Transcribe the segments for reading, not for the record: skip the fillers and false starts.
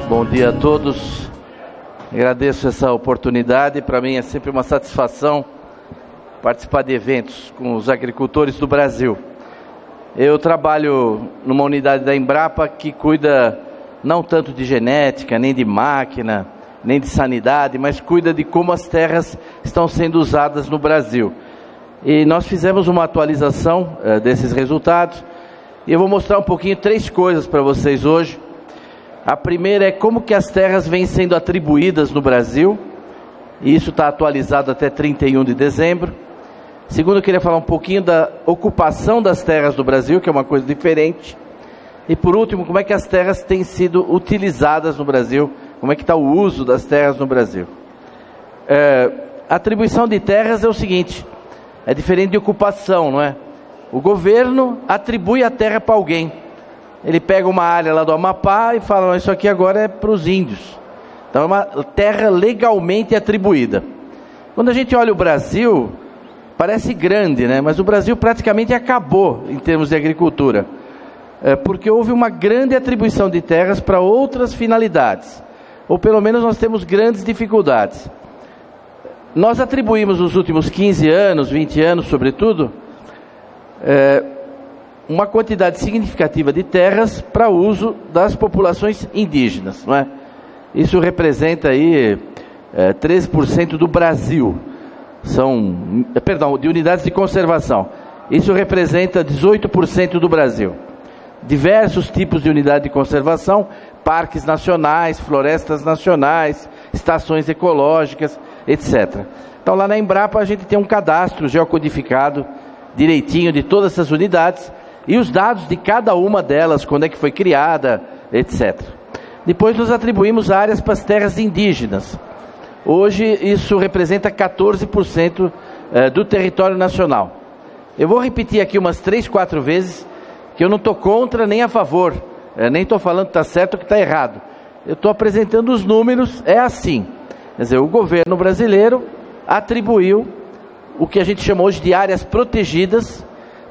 Bom dia a todos. Agradeço essa oportunidade. Para mim é sempre uma satisfação participar de eventos com os agricultores do Brasil. Eu trabalho numa unidade da Embrapa que cuida não tanto de genética, nem de máquina, nem de sanidade, mas cuida de como as terras estão sendo usadas no Brasil. E nós fizemos uma atualização desses resultados e eu vou mostrar um pouquinho 3 coisas para vocês hoje. A primeira é como que as terras vêm sendo atribuídas no Brasil, e isso está atualizado até 31 de dezembro. Segundo, eu queria falar um pouquinho da ocupação das terras do Brasil, que é uma coisa diferente. E por último, como é que as terras têm sido utilizadas no Brasil, como é que está o uso das terras no Brasil. A atribuição de terras é o seguinte, é diferente de ocupação, não é? O governo atribui a terra para alguém. Ele pega uma área lá do Amapá e fala, isso aqui agora é para os índios. Então é uma terra legalmente atribuída. Quando a gente olha o Brasil, parece grande, né? Mas o Brasil praticamente acabou em termos de agricultura. Porque houve uma grande atribuição de terras para outras finalidades. Ou pelo menos nós temos grandes dificuldades. Nós atribuímos nos últimos 15 anos, 20 anos sobretudo, uma quantidade significativa de terras para uso das populações indígenas, não é? Isso representa aí 13% do Brasil, de unidades de conservação. Isso representa 18% do Brasil. Diversos tipos de unidade de conservação, parques nacionais, florestas nacionais, estações ecológicas, etc. Então lá na Embrapa a gente tem um cadastro geocodificado direitinho de todas essas unidades, e os dados de cada uma delas, quando é que foi criada, etc. Depois nós atribuímos áreas para as terras indígenas. Hoje isso representa 14% do território nacional. Eu vou repetir aqui umas 3, 4 vezes, que eu não estou contra nem a favor, nem estou falando que está certo ou que está errado. Eu estou apresentando os números, é assim. Quer dizer, o governo brasileiro atribuiu o que a gente chama hoje de áreas protegidas,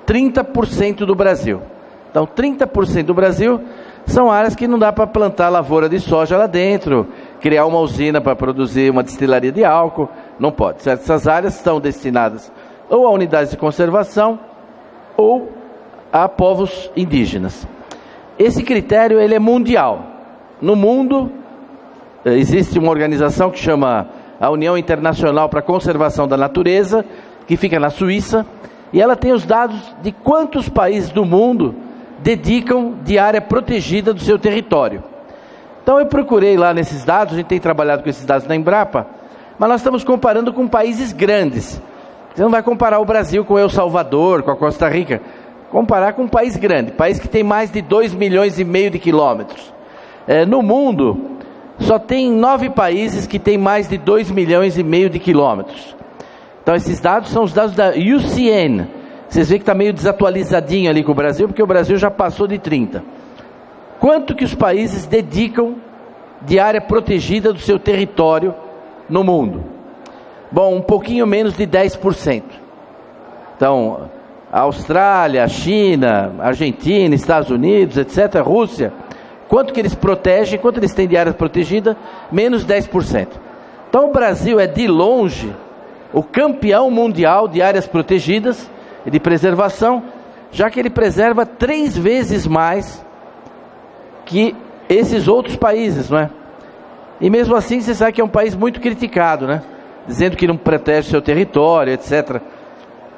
30% do Brasil. Então 30% do Brasil são áreas que não dá para plantar lavoura de soja lá dentro, criar uma usina para produzir uma destilaria de álcool, não pode, certo? Essas áreas estão destinadas ou a unidades de conservação ou a povos indígenas. Esse critério ele é mundial. No mundo existe uma organização que chama a União Internacional para a Conservação da Natureza, que fica na Suíça, e ela tem os dados de quantos países do mundo dedicam de área protegida do seu território. Então eu procurei lá nesses dados, a gente tem trabalhado com esses dados na Embrapa, mas nós estamos comparando com países grandes. Você não vai comparar o Brasil com El Salvador, com a Costa Rica, comparar com um país grande, país que tem mais de 2,5 milhões de quilômetros. No mundo, só tem 9 países que têm mais de 2,5 milhões de quilômetros. Então esses dados são os dados da UCN. Vocês veem que está meio desatualizadinho ali com o Brasil, porque o Brasil já passou de 30. Quanto que os países dedicam de área protegida do seu território no mundo? Bom, um pouquinho menos de 10%. Então, a Austrália, a China, a Argentina, Estados Unidos, etc., Rússia, quanto que eles protegem, quanto eles têm de área protegida? Menos 10%. Então o Brasil é de longe o campeão mundial de áreas protegidas e de preservação, já que ele preserva 3 vezes mais que esses outros países, não é? E mesmo assim você sabe que é um país muito criticado, né? Dizendo que não protege seu território, etc.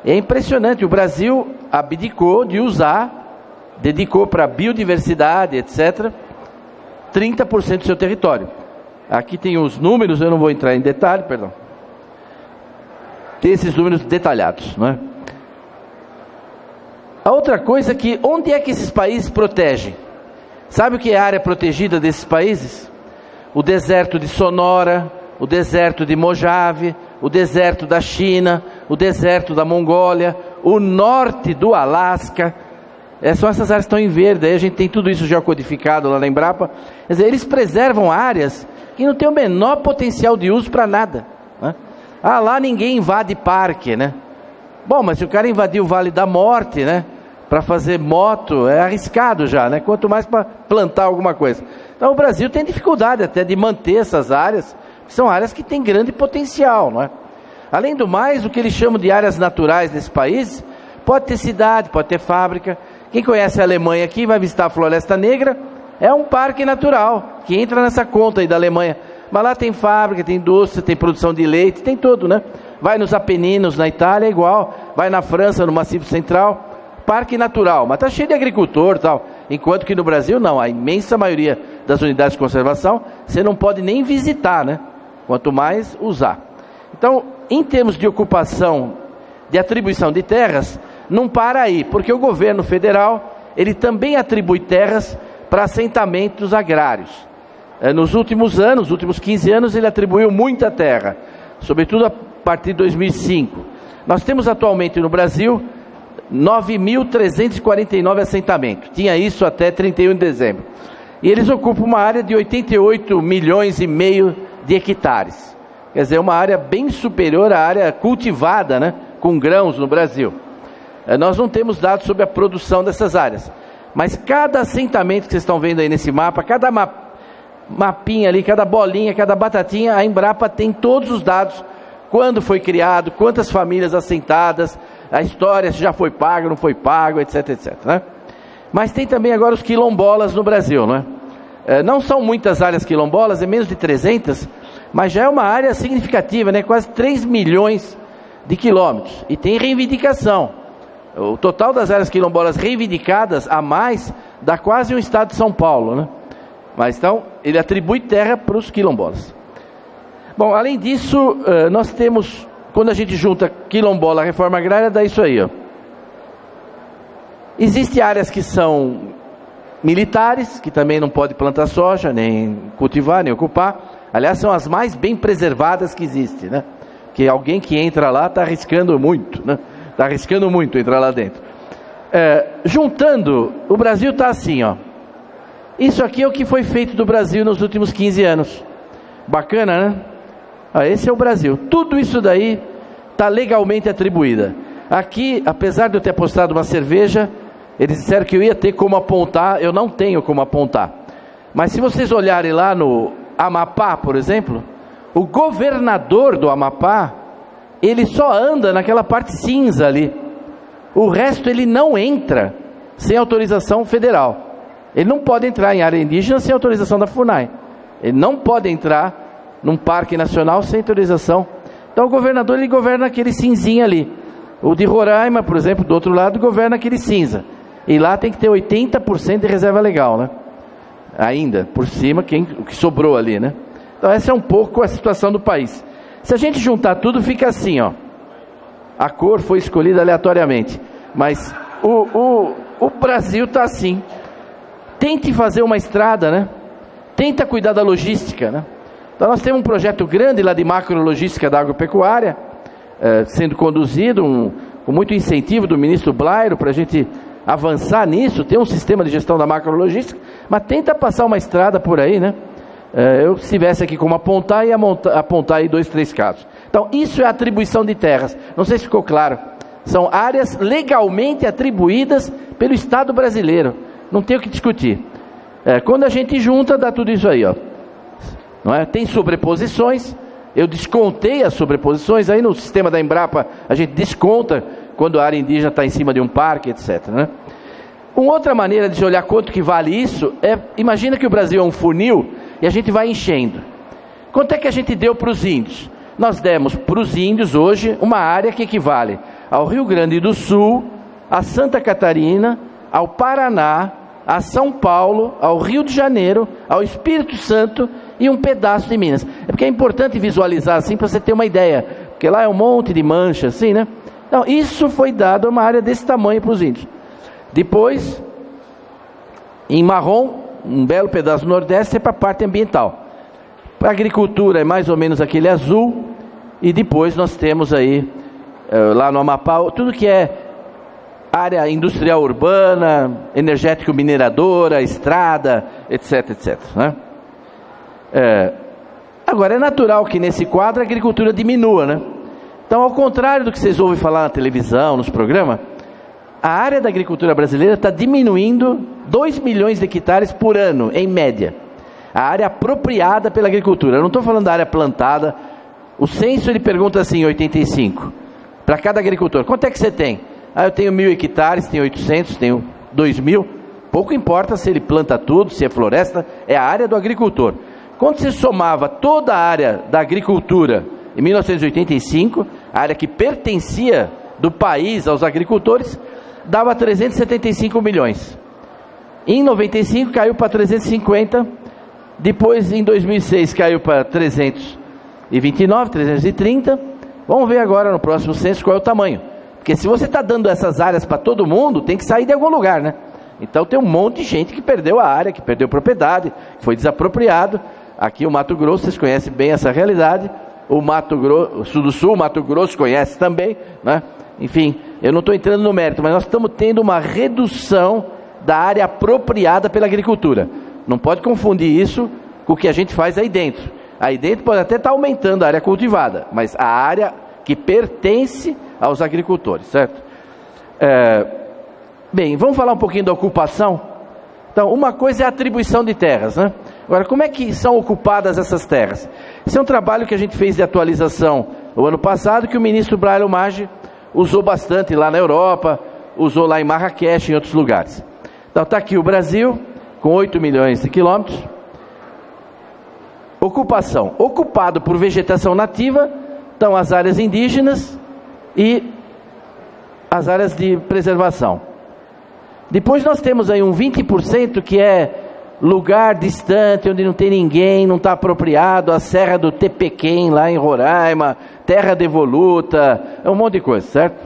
É impressionante, o Brasil abdicou de usar, dedicou para biodiversidade, etc., 30% do seu território. Aqui tem os números, eu não vou entrar em detalhe, perdão. Tem esses números detalhados, não é? A outra coisa é que, onde é que esses países protegem? Sabe o que é a área protegida desses países? O deserto de Sonora, o deserto de Mojave, o deserto da China, o deserto da Mongólia, o norte do Alasca. São essas áreas que estão em verde, aí a gente tem tudo isso geocodificado lá na Embrapa. Quer dizer, eles preservam áreas que não têm o menor potencial de uso para nada, né? Lá ninguém invade parque, né? Bom, mas se o cara invadiu o Vale da Morte, né? para fazer moto é arriscado já, né? Quanto mais para plantar alguma coisa. Então o Brasil tem dificuldade até de manter essas áreas, que são áreas que têm grande potencial, não é? Além do mais, o que eles chamam de áreas naturais nesse país, pode ter cidade, pode ter fábrica. Quem conhece a Alemanha aqui vai visitar a Floresta Negra, é um parque natural, que entra nessa conta aí da Alemanha. Mas lá tem fábrica, tem indústria, tem produção de leite, tem tudo, né? Vai nos Apeninos, na Itália, é igual. Vai na França, no Maciço Central. Parque natural, mas está cheio de agricultor e tal. Enquanto que no Brasil, não. A imensa maioria das unidades de conservação, você não pode nem visitar, né? Quanto mais usar. Então, em termos de ocupação, de atribuição de terras, não para aí, porque o governo federal, ele também atribui terras para assentamentos agrários. Nos últimos anos, nos últimos 15 anos, ele atribuiu muita terra, sobretudo a partir de 2005. Nós temos atualmente no Brasil 9.349 assentamentos. Tinha isso até 31 de dezembro. E eles ocupam uma área de 88 milhões e meio de hectares. Quer dizer, uma área bem superior à área cultivada, né, com grãos no Brasil. Nós não temos dados sobre a produção dessas áreas. Mas cada assentamento que vocês estão vendo aí nesse mapa, cada mapinha ali, cada bolinha, cada batatinha, a Embrapa tem todos os dados. Quando foi criado, quantas famílias assentadas, a história, se já foi pago, não foi pago, etc, etc, né? Mas tem também agora os quilombolas no Brasil, não é? Não são muitas áreas quilombolas, é menos de 300, mas já é uma área significativa, né? Quase 3 milhões de quilômetros. E tem reivindicação. O total das áreas quilombolas reivindicadas a mais dá quase um estado de São Paulo, né? Mas então, ele atribui terra para os quilombolas. Bom, além disso, nós temos, quando a gente junta quilombola, reforma agrária, dá isso aí, ó. Existem áreas que são militares, que também não pode plantar soja, nem cultivar, nem ocupar. Aliás, são as mais bem preservadas que existem, né? Que alguém que entra lá está arriscando muito, né? Está arriscando muito entrar lá dentro. Juntando, o Brasil está assim, ó. Isso aqui é o que foi feito do Brasil nos últimos 15 anos. Bacana, né? Esse é o Brasil. Tudo isso daí está legalmente atribuída. Aqui, apesar de eu ter apostado uma cerveja, eles disseram que eu ia ter como apontar, eu não tenho como apontar. Mas se vocês olharem lá no Amapá, por exemplo, o governador do Amapá, ele só anda naquela parte cinza ali. O resto ele não entra sem autorização federal. Ele não pode entrar em área indígena sem autorização da FUNAI. Ele não pode entrar num parque nacional sem autorização. Então o governador, ele governa aquele cinzinho ali. O de Roraima, por exemplo, do outro lado, governa aquele cinza. E lá tem que ter 80% de reserva legal, né? Ainda, por cima, o que sobrou ali, né? Então essa é um pouco a situação do país. Se a gente juntar tudo, fica assim, ó. A cor foi escolhida aleatoriamente. Mas o Brasil está assim. Tente fazer uma estrada, né? Tenta cuidar da logística, né? Então nós temos um projeto grande lá de macrologística da agropecuária, sendo conduzido, com muito incentivo do ministro Blairo, para a gente avançar nisso, ter um sistema de gestão da macrologística, mas tenta passar uma estrada por aí, né? Eu, se tivesse aqui como apontar, ia apontar aí 2, 3 casos. Então isso é atribuição de terras, não sei se ficou claro, são áreas legalmente atribuídas pelo Estado brasileiro, não tem o que discutir. Quando a gente junta, dá tudo isso aí, ó. Não é? Tem sobreposições, eu descontei as sobreposições, aí no sistema da Embrapa a gente desconta quando a área indígena está em cima de um parque, etc, né? Uma outra maneira de se olhar quanto que vale isso imagina que o Brasil é um funil e a gente vai enchendo. Quanto é que a gente deu para os índios? Nós demos para os índios hoje uma área que equivale ao Rio Grande do Sul, a Santa Catarina, ao Paraná, a São Paulo, ao Rio de Janeiro, ao Espírito Santo e um pedaço de Minas. É porque é importante visualizar assim para você ter uma ideia, porque lá é um monte de mancha assim, né? Então isso foi dado a uma área desse tamanho para os índios. Depois, em marrom, um belo pedaço do Nordeste é para a parte ambiental. Para a agricultura é mais ou menos aquele azul, e depois nós temos aí, lá no Amapá, tudo que é área industrial urbana, energético mineradora, estrada, etc, etc, né? Agora, é natural que nesse quadro a agricultura diminua, né? Então, ao contrário do que vocês ouvem falar na televisão, nos programas, a área da agricultura brasileira está diminuindo 2 milhões de hectares por ano, em média. A área apropriada pela agricultura. Eu não estou falando da área plantada. O censo ele pergunta assim, em 85, para cada agricultor, quanto é que você tem? Ah, eu tenho 1.000 hectares, tenho 800, tenho 2.000. Pouco importa se ele planta tudo, se é floresta, é a área do agricultor. Quando se somava toda a área da agricultura em 1985, a área que pertencia do país aos agricultores, dava 375 milhões. Em 95 caiu para 350, depois em 2006 caiu para 329, 330. Vamos ver agora no próximo censo qual é o tamanho. Porque se você está dando essas áreas para todo mundo, tem que sair de algum lugar, né? Então tem um monte de gente que perdeu a área, que perdeu propriedade, que foi desapropriado. Aqui o Mato Grosso, vocês conhecem bem essa realidade. O Mato Grosso do Sul, o Mato Grosso conhece também, né? Enfim, eu não estou entrando no mérito, mas nós estamos tendo uma redução da área apropriada pela agricultura. Não pode confundir isso com o que a gente faz aí dentro. Aí dentro pode até estar aumentando a área cultivada, mas a área que pertence aos agricultores, certo? Bem, vamos falar um pouquinho da ocupação. Então, uma coisa é a atribuição de terras, né? Agora, como é que são ocupadas essas terras? Esse é um trabalho que a gente fez de atualização o ano passado, que o ministro Braulio Maggi usou bastante lá na Europa, usou lá em Marrakech e em outros lugares. Então, está aqui o Brasil, com 8 milhões de quilômetros. Ocupação. Ocupado por vegetação nativa, estão as áreas indígenas e as áreas de preservação. Depois nós temos aí um 20% que é lugar distante, onde não tem ninguém, não está apropriado, a Serra do Tepequém, lá em Roraima, terra devoluta, é um monte de coisa, certo?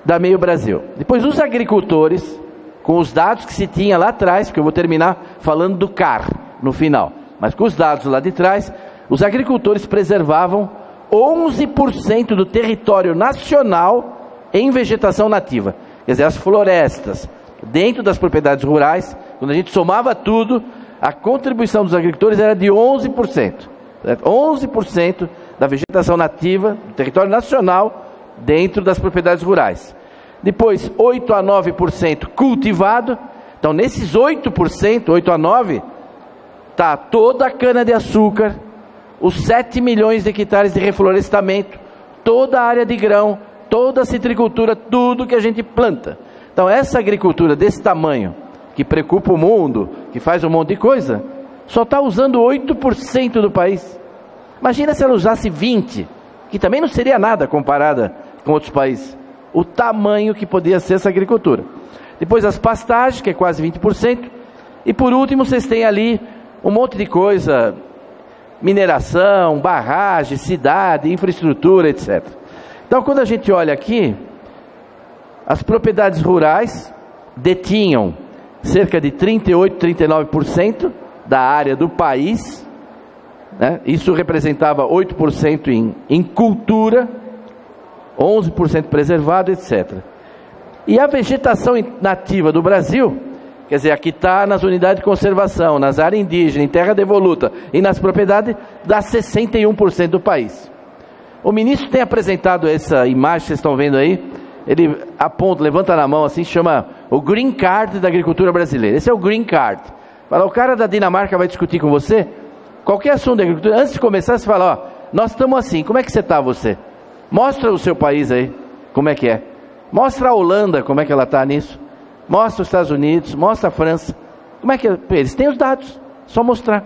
Dá meio Brasil. Depois os agricultores, com os dados que se tinha lá atrás, porque eu vou terminar falando do CAR no final, mas com os dados lá de trás, os agricultores preservavam 11% do território nacional em vegetação nativa. Quer dizer, as florestas, dentro das propriedades rurais, quando a gente somava tudo, a contribuição dos agricultores era de 11%. Certo? 11% da vegetação nativa, do território nacional, dentro das propriedades rurais. Depois, 8 a 9% cultivado. Então, nesses 8%, 8 a 9%, está toda a cana-de-açúcar, os 7 milhões de hectares de reflorestamento, toda a área de grão, toda a citricultura, tudo que a gente planta. Então essa agricultura desse tamanho, que preocupa o mundo, que faz um monte de coisa, só está usando 8% do país. Imagina se ela usasse 20%, que também não seria nada comparada com outros países. O tamanho que podia ser essa agricultura. Depois as pastagens, que é quase 20%. E por último vocês têm ali um monte de coisa, mineração, barragem, cidade, infraestrutura, etc. Então, quando a gente olha aqui, as propriedades rurais detinham cerca de 38%, 39% da área do país, né? Isso representava 8% em cultura, 11% preservado, etc. E a vegetação nativa do Brasil, quer dizer, aqui está nas unidades de conservação, nas áreas indígenas, em terra devoluta e nas propriedades, dá 61% do país. O ministro tem apresentado essa imagem que vocês estão vendo aí, ele aponta, levanta na mão assim, chama o Green Card da agricultura brasileira. Esse é o Green Card. Fala, o cara da Dinamarca vai discutir com você, qualquer assunto da agricultura, antes de começar você fala, ó, nós estamos assim, como é que você está você? Mostra o seu país aí, como é que é. Mostra a Holanda, como é que ela está nisso. Mostra os Estados Unidos, mostra a França. Como é que eles têm os dados, só mostrar.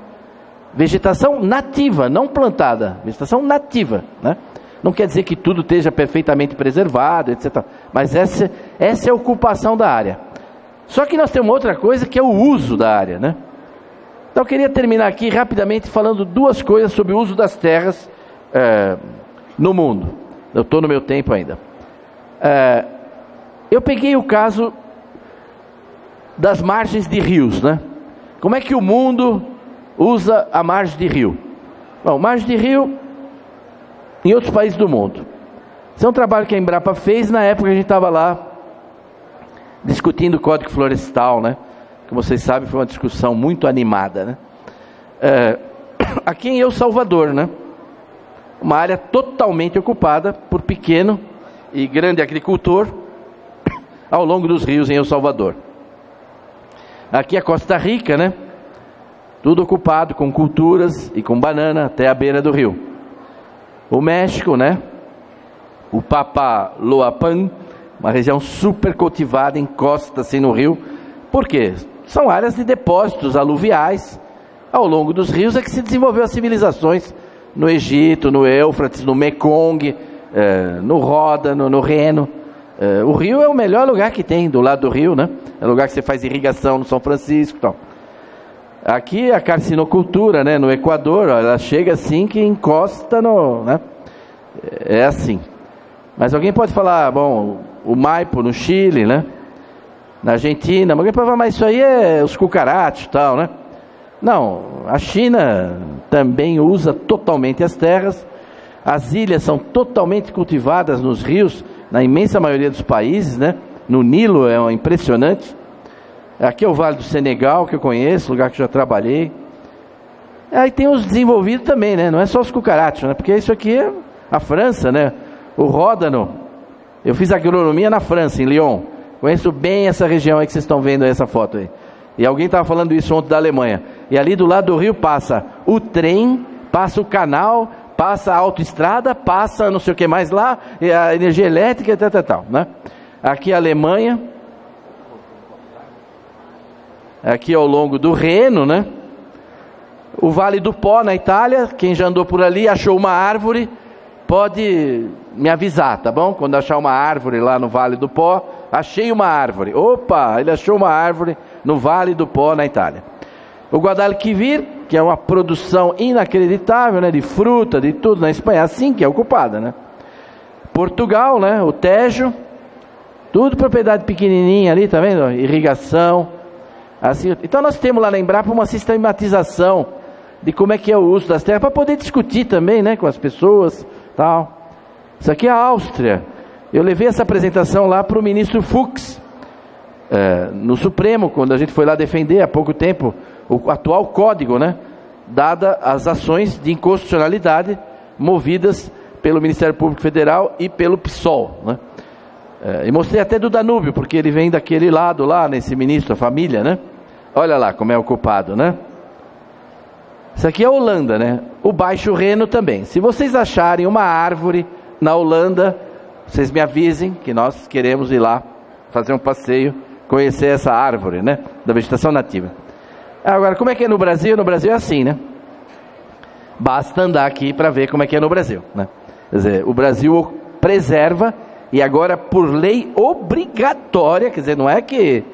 Vegetação nativa, não plantada, vegetação nativa, né? Não quer dizer que tudo esteja perfeitamente preservado, etc. Mas essa é a ocupação da área. Só que nós temos outra coisa que é o uso da área, né? Então eu queria terminar aqui rapidamente falando duas coisas sobre o uso das terras no mundo. Eu estou no meu tempo ainda. Eu peguei o caso das margens de rios, né? Como é que o mundo usa a margem de rio? Bom, margem de rio em outros países do mundo. Esse é um trabalho que a Embrapa fez na época que a gente estava lá discutindo o Código Florestal, né? Como vocês sabem, foi uma discussão muito animada, né? Aqui em El Salvador, né? Uma área totalmente ocupada por pequeno e grande agricultor, ao longo dos rios em El Salvador. Aqui é Costa Rica, né? Tudo ocupado com culturas e com banana até a beira do rio. O México, né? O Papaloapan, uma região super cultivada, encosta assim no rio. Por quê? São áreas de depósitos aluviais. Ao longo dos rios é que se desenvolveu as civilizações no Egito, no Éufrates, no Mekong, no Ródano, no Reno. O rio é o melhor lugar que tem do lado do rio, né? É o lugar que você faz irrigação no São Francisco e tal. Aqui a carcinocultura, né? No Equador, ela chega assim que encosta no... né? É assim. Mas alguém pode falar, bom, o Maipo no Chile, né? Na Argentina, alguém pode falar, mas isso aí é os cucarachos e tal, né? Não, a China também usa totalmente as terras, as ilhas são totalmente cultivadas nos rios, na imensa maioria dos países, né? No Nilo é impressionante. Aqui é o Vale do Senegal, que eu conheço, lugar que eu já trabalhei. Aí tem os desenvolvidos também, né? Não é só os cucarachos, né? Porque isso aqui é a França, né? O Ródano, eu fiz agronomia na França, em Lyon. Conheço bem essa região aí que vocês estão vendo aí, essa foto aí. E alguém estava falando isso ontem da Alemanha. E ali do lado do rio passa o trem, passa o canal, passa a autoestrada, passa não sei o que mais lá, e a energia elétrica e tal, né? Aqui a Alemanha. Aqui ao longo do Reno, né? O Vale do Pó na Itália, quem já andou por ali, achou uma árvore, pode me avisar, tá bom? Quando achar uma árvore lá no Vale do Pó, achei uma árvore. Opa, ele achou uma árvore no Vale do Pó na Itália. O Guadalquivir, que é uma produção inacreditável, né? De fruta, de tudo na Espanha, assim que é ocupada, né? Portugal, né? O Tejo, tudo propriedade pequenininha ali, tá vendo? Irrigação. Assim, então nós temos lá na Embrapa uma sistematização de como é que é o uso das terras, para poder discutir também, né, com as pessoas, tal. Isso aqui é a Áustria. Eu levei essa apresentação lá para o ministro Fux, no Supremo, quando a gente foi lá defender há pouco tempo o atual código, né, dada as ações de inconstitucionalidade movidas pelo Ministério Público Federal e pelo PSOL, né. E mostrei até do Danúbio, porque ele vem daquele lado lá, nesse ministro, a família, né? Olha lá como é ocupado, né? Isso aqui é a Holanda, né? O Baixo Reno também. Se vocês acharem uma árvore na Holanda, vocês me avisem que nós queremos ir lá fazer um passeio, conhecer essa árvore, né? Da vegetação nativa. Agora, como é que é no Brasil? No Brasil é assim, né? Basta andar aqui para ver como é que é no Brasil, né? Quer dizer, o Brasil preserva. E agora, por lei obrigatória, quer dizer, não é que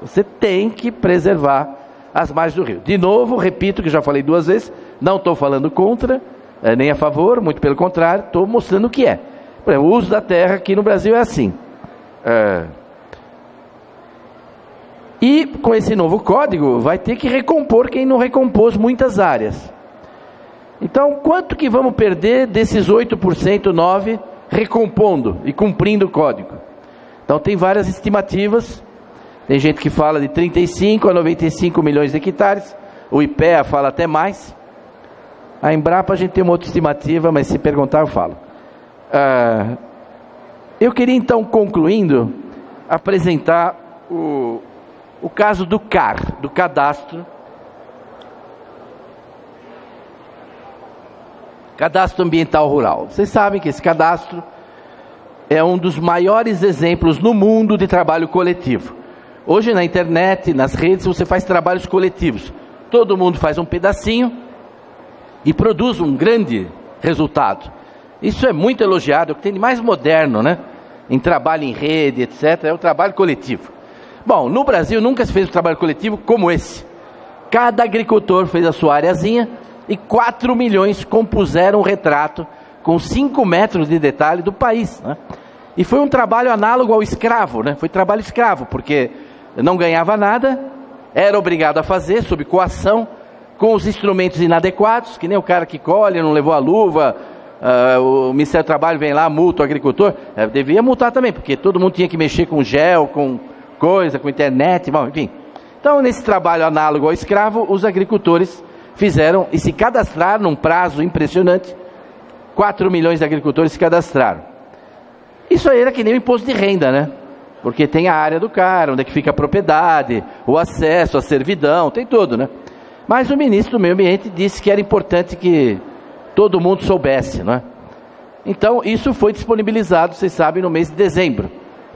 você tem que preservar as margens do rio. De novo, repito que já falei 2 vezes, não estou falando contra, nem a favor, muito pelo contrário, estou mostrando o que é. Por exemplo, o uso da terra aqui no Brasil é assim. E com esse novo código, vai ter que recompor quem não recompôs muitas áreas. Então, quanto que vamos perder desses 8%, 9%, recompondo e cumprindo o código? Então tem várias estimativas, tem gente que fala de 35 a 95 milhões de hectares, o IPEA fala até mais, a Embrapa a gente tem uma outra estimativa, mas se perguntar eu falo. Eu queria então, concluindo, apresentar o caso do CAR, do Cadastro Ambiental Rural. Vocês sabem que esse cadastro é um dos maiores exemplos no mundo de trabalho coletivo. Hoje na internet, nas redes, você faz trabalhos coletivos. Todo mundo faz um pedacinho e produz um grande resultado. Isso é muito elogiado, é o que tem de mais moderno, né? Em trabalho em rede, etc., é o trabalho coletivo. Bom, no Brasil nunca se fez um trabalho coletivo como esse. Cada agricultor fez a sua areazinha, e 4 milhões compuseram um retrato com 5 metros de detalhe do país, né? E foi um trabalho análogo ao escravo, né? Foi trabalho escravo, porque não ganhava nada, era obrigado a fazer, sob coação, com os instrumentos inadequados, que nem o cara que colhe, não levou a luva, o Ministério do Trabalho vem lá, multa o agricultor, devia multar também, porque todo mundo tinha que mexer com gel, com coisa, com internet, bom, enfim. Então, nesse trabalho análogo ao escravo, os agricultores fizeram e se cadastraram num prazo impressionante. 4 milhões de agricultores se cadastraram. Isso aí era que nem o imposto de renda, né? Porque tem a área do CAR, onde é que fica a propriedade, o acesso, a servidão, tem tudo, né? Mas o ministro do Meio Ambiente disse que era importante que todo mundo soubesse, não é? Então, isso foi disponibilizado, vocês sabem, no mês de dezembro.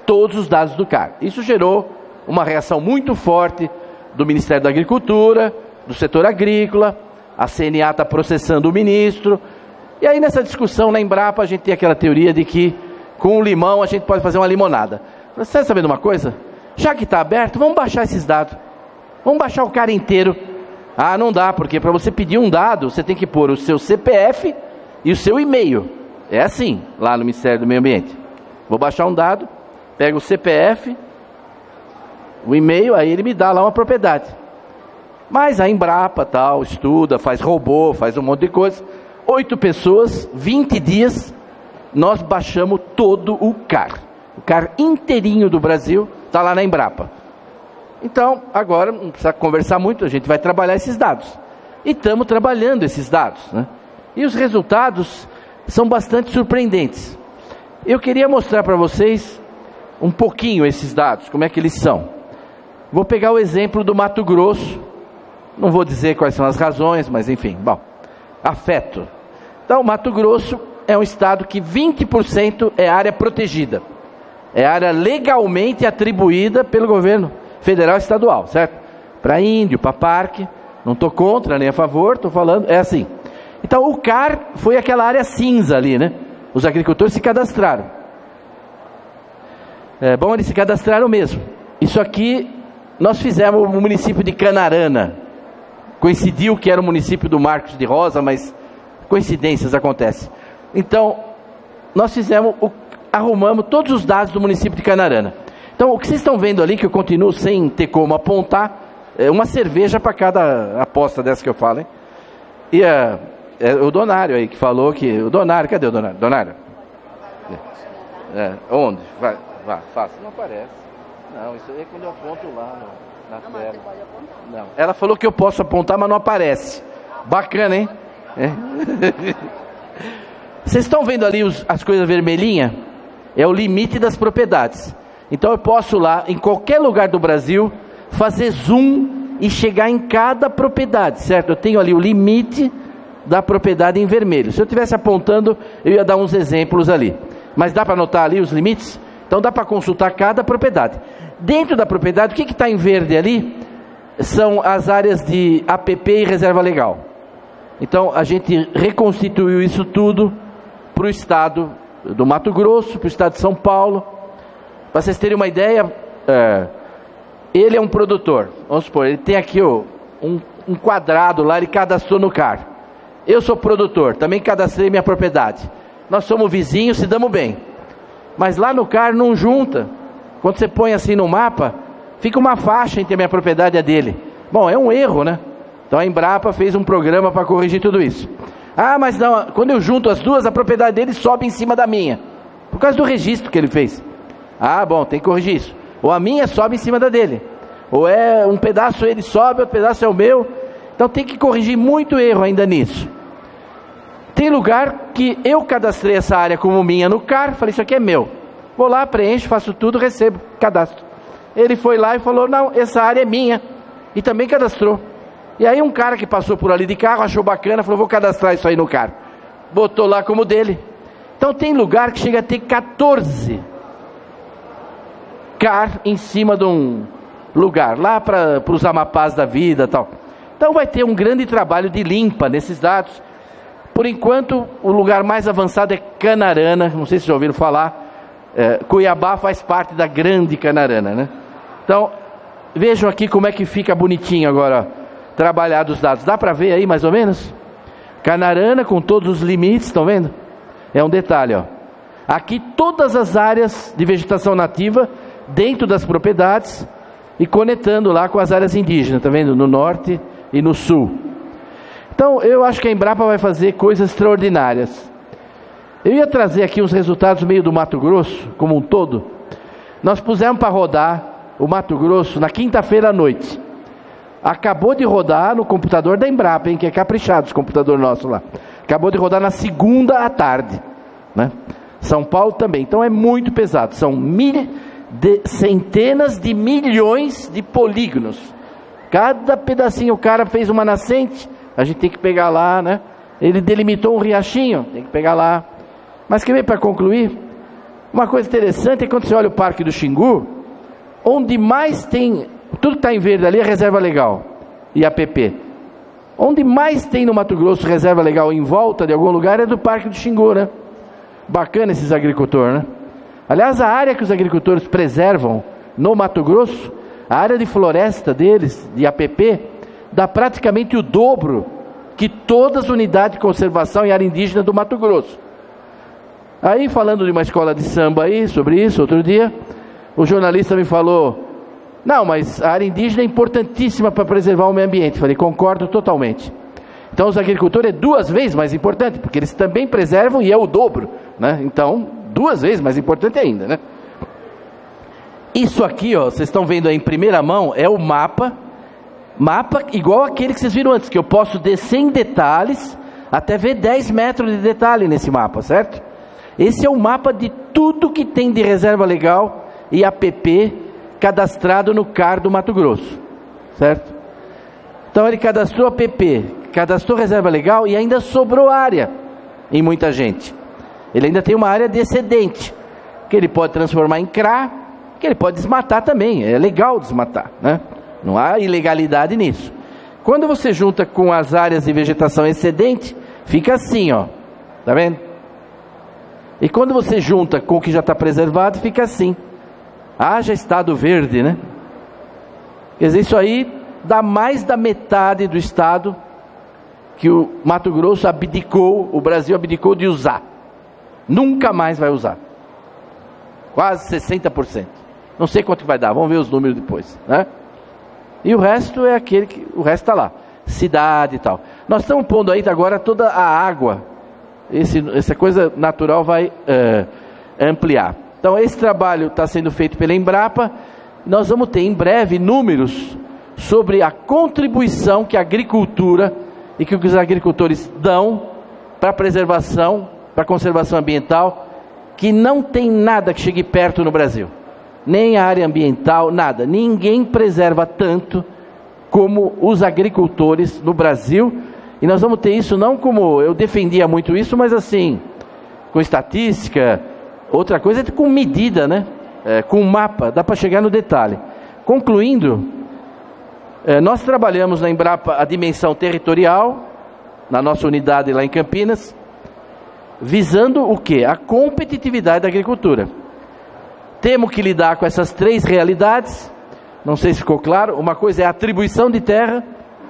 Todos os dados do CAR. Isso gerou uma reação muito forte do Ministério da Agricultura, do setor agrícola, a CNA está processando o ministro. E aí, nessa discussão na Embrapa, a gente tem aquela teoria de que com o limão a gente pode fazer uma limonada. Você está sabendo uma coisa? Já que está aberto, vamos baixar esses dados. Vamos baixar o CAR inteiro. Ah, não dá, porque para você pedir um dado, você tem que pôr o seu CPF e o seu e-mail. É assim, lá no Ministério do Meio Ambiente. Vou baixar um dado, pego o CPF, o e-mail, aí ele me dá lá uma propriedade. Mas a Embrapa, tal, estuda, faz robô, faz um monte de coisa. 8 pessoas, 20 dias, nós baixamos todo o CAR. O CAR inteirinho do Brasil está lá na Embrapa. Então, agora, não precisa conversar muito, a gente vai trabalhar esses dados. E estamos trabalhando esses dados, né? E os resultados são bastante surpreendentes. Eu queria mostrar para vocês um pouquinho esses dados, como é que eles são. Vou pegar o exemplo do Mato Grosso. Não vou dizer quais são as razões, mas enfim, bom, afeto. Então, Mato Grosso é um estado que 20% é área protegida. É área legalmente atribuída pelo governo federal e estadual, certo? Para índio, para parque, não estou contra nem a favor, estou falando, é assim. Então o CAR foi aquela área cinza ali, né? Os agricultores se cadastraram. É bom, eles se cadastraram mesmo. Isso aqui, nós fizemos no município de Canarana. Coincidiu que era o município do Marcos de Rosa, mas coincidências acontecem. Então, nós fizemos, arrumamos todos os dados do município de Canarana. Então, o que vocês estão vendo ali, que eu continuo sem ter como apontar, é uma cerveja para cada aposta dessa que eu falo, hein? E é o Donário aí que falou que... O Donário, cadê o Donário? Donário? Onde? Vai, faça. Não aparece. Não, isso aí é quando eu aponto lá na tela. Mas você pode apontar. Não. Ela falou que eu posso apontar, mas não aparece. Bacana, hein? Vocês estão vendo ali as coisas vermelhinhas? É o limite das propriedades. Então eu posso lá, em qualquer lugar do Brasil, fazer zoom e chegar em cada propriedade, certo? Eu tenho ali o limite da propriedade em vermelho. Se eu estivesse apontando, eu ia dar uns exemplos ali. Mas dá para anotar ali os limites? Então dá para consultar cada propriedade. Dentro da propriedade, o que está em verde ali? São as áreas de APP e reserva legal. Então a gente reconstituiu isso tudo para o estado do Mato Grosso, para o estado de São Paulo. Para vocês terem uma ideia, ele é um produtor. Vamos supor, ele tem aqui um quadrado lá, ele cadastrou no CAR. Eu sou produtor, também cadastrei minha propriedade. Nós somos vizinhos, se damos bem. Mas lá no CAR não junta. Quando você põe assim no mapa, fica uma faixa entre a minha propriedade e a dele. Bom, é um erro, né? Então a Embrapa fez um programa para corrigir tudo isso. Ah, mas não, quando eu junto as duas, a propriedade dele sobe em cima da minha. Por causa do registro que ele fez. Ah, bom, tem que corrigir isso. Ou a minha sobe em cima da dele. Ou é um pedaço ele sobe, outro pedaço é o meu. Então tem que corrigir muito erro ainda nisso. Tem lugar que eu cadastrei essa área como minha no CAR, falei, isso aqui é meu. Vou lá, preencho, faço tudo, recebo, cadastro. Ele foi lá e falou, não, essa área é minha. E também cadastrou. E aí um cara que passou por ali de carro, achou bacana, falou, vou cadastrar isso aí no CAR. Botou lá como dele. Então tem lugar que chega a ter 14 CAR em cima de um lugar, lá para os Amapás da vida e tal. Então vai ter um grande trabalho de limpa nesses dados. Por enquanto, o lugar mais avançado é Canarana, não sei se já ouviram falar. Cuiabá faz parte da grande Canarana, né? Então, vejam aqui como é que fica bonitinho agora, ó, trabalhado os dados. Dá para ver aí mais ou menos? Canarana com todos os limites, estão vendo? É um detalhe, ó. Aqui todas as áreas de vegetação nativa dentro das propriedades e conectando lá com as áreas indígenas, tá vendo? No norte e no sul. Então, eu acho que a Embrapa vai fazer coisas extraordinárias. Eu ia trazer aqui uns resultados meio do Mato Grosso, como um todo. Nós pusemos para rodar o Mato Grosso na quinta-feira à noite. Acabou de rodar no computador da Embrapa, hein, que é caprichado esse computador nosso lá. Acabou de rodar na segunda à tarde, né? São Paulo também. Então é muito pesado. São de centenas de milhões de polígonos. Cada pedacinho, o cara fez uma nascente, a gente tem que pegar lá, né? Ele delimitou um riachinho, tem que pegar lá. Mas quer ver, para concluir, uma coisa interessante é quando você olha o Parque do Xingu, onde mais tem, tudo que está em verde ali é reserva legal e APP. Onde mais tem no Mato Grosso reserva legal em volta de algum lugar é do Parque do Xingu, né? Bacana esses agricultores, né? Aliás, a área que os agricultores preservam no Mato Grosso, a área de floresta deles, de APP, dá praticamente o dobro que todas as unidades de conservação em área indígena do Mato Grosso. Aí, falando de uma escola de samba aí, sobre isso, outro dia, o jornalista me falou, não, mas a área indígena é importantíssima para preservar o meio ambiente. Falei, concordo totalmente. Então, os agricultores é 2 vezes mais importante, porque eles também preservam e é o dobro, né? Então, 2 vezes mais importante ainda, né? Isso aqui, ó, vocês estão vendo aí em primeira mão, é o mapa igual aquele que vocês viram antes, que eu posso descer em detalhes, até ver 10 metros de detalhe nesse mapa, certo? Esse é o mapa de tudo que tem de reserva legal e APP cadastrado no CAR do Mato Grosso, certo? Então ele cadastrou APP, cadastrou reserva legal e ainda sobrou área em muita gente. Ele ainda tem uma área de excedente, que ele pode transformar em CRA, que ele pode desmatar também, é legal desmatar, né? Não há ilegalidade nisso. Quando você junta com as áreas de vegetação excedente, fica assim, ó, tá vendo? E quando você junta com o que já está preservado, fica assim. Haja estado verde, né? Quer dizer, isso aí dá mais da metade do estado que o Mato Grosso abdicou, o Brasil abdicou de usar. Nunca mais vai usar. Quase 60%. Não sei quanto vai dar, vamos ver os números depois, né? E o resto é aquele que, o resto está lá, cidade e tal. Nós estamos pondo aí agora toda a água, essa coisa natural vai ampliar. Então esse trabalho está sendo feito pela Embrapa, nós vamos ter em breve números sobre a contribuição que a agricultura e que os agricultores dão para a preservação, para a conservação ambiental, que não tem nada que chegue perto no Brasil. Nem a área ambiental, nada. Ninguém preserva tanto como os agricultores no Brasil. E nós vamos ter isso não como, eu defendia muito isso, mas assim, com estatística, outra coisa é com medida, né? Com mapa, dá para chegar no detalhe. Concluindo, nós trabalhamos na Embrapa a dimensão territorial, na nossa unidade lá em Campinas, visando o quê? A competitividade da agricultura. Temos que lidar com essas 3 realidades, não sei se ficou claro. Uma coisa é a atribuição de terra,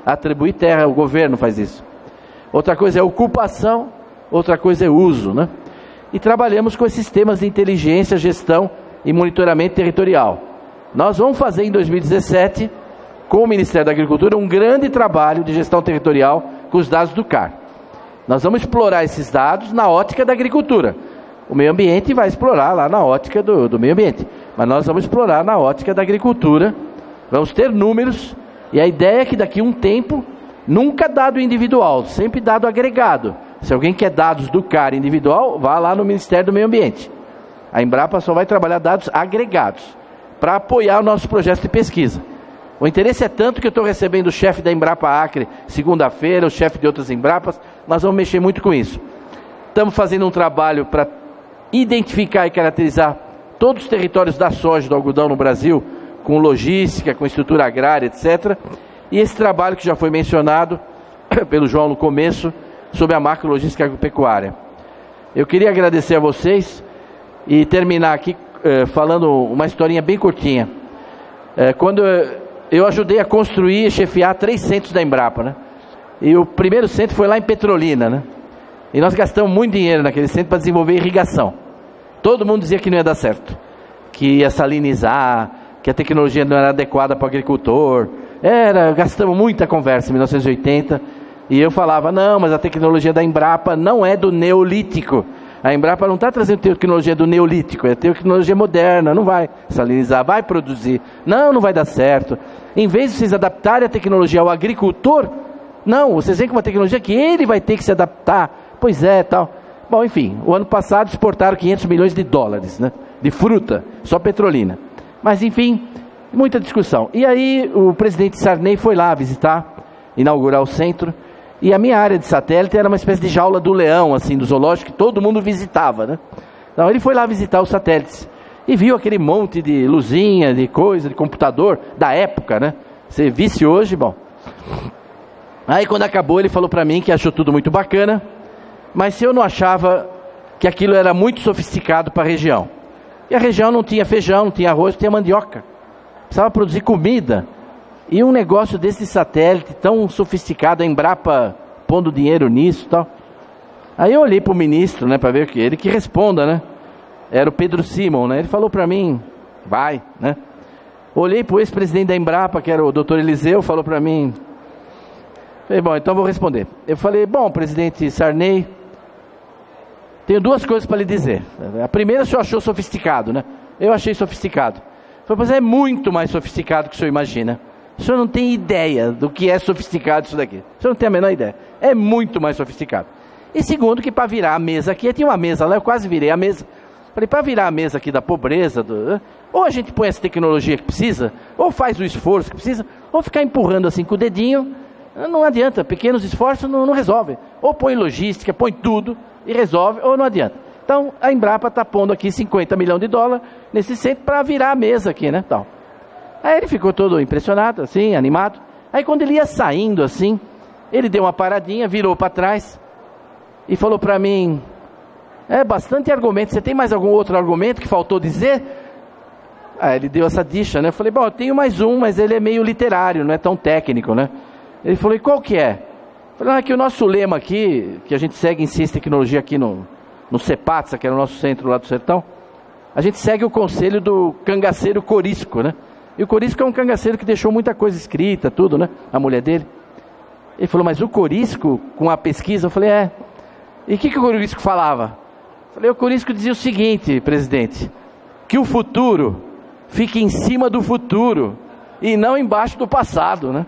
atribuir terra, o governo faz isso. Outra coisa é ocupação, outra coisa é uso, né? E trabalhamos com esses sistemas de inteligência, gestão e monitoramento territorial. Nós vamos fazer em 2017, com o Ministério da Agricultura, um grande trabalho de gestão territorial com os dados do CAR. Nós vamos explorar esses dados na ótica da agricultura. O meio ambiente vai explorar lá na ótica do meio ambiente, mas nós vamos explorar na ótica da agricultura, vamos ter números, e a ideia é que daqui a um tempo, nunca dado individual, sempre dado agregado. Se alguém quer dados do CAR individual, vá lá no Ministério do Meio Ambiente. A Embrapa só vai trabalhar dados agregados, para apoiar o nosso projeto de pesquisa. O interesse é tanto que eu estou recebendo o chefe da Embrapa Acre segunda-feira, o chefe de outras Embrapas, nós vamos mexer muito com isso. Estamos fazendo um trabalho para identificar e caracterizar todos os territórios da soja e do algodão no Brasil, com logística, com estrutura agrária, etc. E esse trabalho que já foi mencionado pelo João no começo, sobre a macrologística agropecuária. Eu queria agradecer a vocês e terminar aqui falando uma historinha bem curtinha. Quando eu ajudei a construir e chefiar 3 centros da Embrapa, né? E o primeiro centro foi lá em Petrolina, né? E nós gastamos muito dinheiro naquele centro para desenvolver irrigação. Todo mundo dizia que não ia dar certo, que ia salinizar, que a tecnologia não era adequada para o agricultor. Gastamos muita conversa em 1980, e eu falava, não, mas a tecnologia da Embrapa não é do Neolítico. A Embrapa não está trazendo tecnologia do Neolítico, é tecnologia moderna, não vai salinizar, vai produzir. Não vai dar certo. Em vez de vocês adaptarem a tecnologia ao agricultor, não, vocês vêm com uma tecnologia que ele vai ter que se adaptar. Pois é, tal. Bom, enfim, o ano passado exportaram 500 milhões de dólares, né, de fruta, só Petrolina. Mas enfim, muita discussão. E aí o presidente Sarney foi lá visitar, inaugurar o centro, e a minha área de satélite era uma espécie de jaula do leão, assim, do zoológico, que todo mundo visitava, né? Então ele foi lá visitar os satélites, e viu aquele monte de luzinha, de coisa, de computador, da época, né? Você visse hoje, bom. Aí quando acabou ele falou para mim que achou tudo muito bacana, mas se eu não achava que aquilo era muito sofisticado para a região. E a região não tinha feijão, não tinha arroz, não tinha mandioca. Precisava produzir comida. E um negócio desse satélite tão sofisticado, a Embrapa pondo dinheiro nisso e tal. Aí eu olhei para o ministro, né, para ver que ele que responda, né? Era o Pedro Simon, né? Ele falou para mim, vai, né? Olhei para o ex-presidente da Embrapa, que era o Dr. Eliseu, falou para mim. Falei, bom, então vou responder. Eu falei, bom, presidente Sarney, tenho duas coisas para lhe dizer. A primeira, o senhor achou sofisticado, né? Eu achei sofisticado. Falei, mas é muito mais sofisticado do que o senhor imagina. O senhor não tem ideia do que é sofisticado isso daqui. O senhor não tem a menor ideia. É muito mais sofisticado. E segundo, que para virar a mesa aqui, eu tinha uma mesa lá, eu quase virei a mesa. Falei, para virar a mesa aqui da pobreza, ou a gente põe essa tecnologia que precisa, ou faz o esforço que precisa, ou ficar empurrando assim com o dedinho, não adianta, pequenos esforços não resolvem. Ou põe logística, põe tudo e resolve, ou não adianta. Então a Embrapa está pondo aqui 50 milhões de dólares nesse centro para virar a mesa aqui, né? Tal. Aí ele ficou todo impressionado, assim, animado. Aí quando ele ia saindo assim, ele deu uma paradinha, virou para trás e falou para mim, bastante argumento, você tem mais algum outro argumento que faltou dizer? Aí ele deu essa dicha, né? Eu falei, bom, eu tenho mais um, mas ele é meio literário, não é tão técnico, né? Ele falou, e qual que é? Eu falei, que o nosso lema aqui, que a gente segue em ciência e tecnologia aqui no CEPATSA, que era o nosso centro lá do sertão, a gente segue o conselho do cangaceiro Corisco, né? E o Corisco é um cangaceiro que deixou muita coisa escrita, tudo, né? A mulher dele. Ele falou, mas o Corisco, com a pesquisa, eu falei, E o que o Corisco falava? Eu falei, o Corisco dizia o seguinte, presidente, que o futuro fique em cima do futuro e não embaixo do passado, né?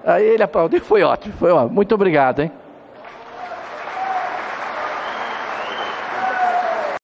Aí ele aplaudiu, foi ótimo, muito obrigado, hein?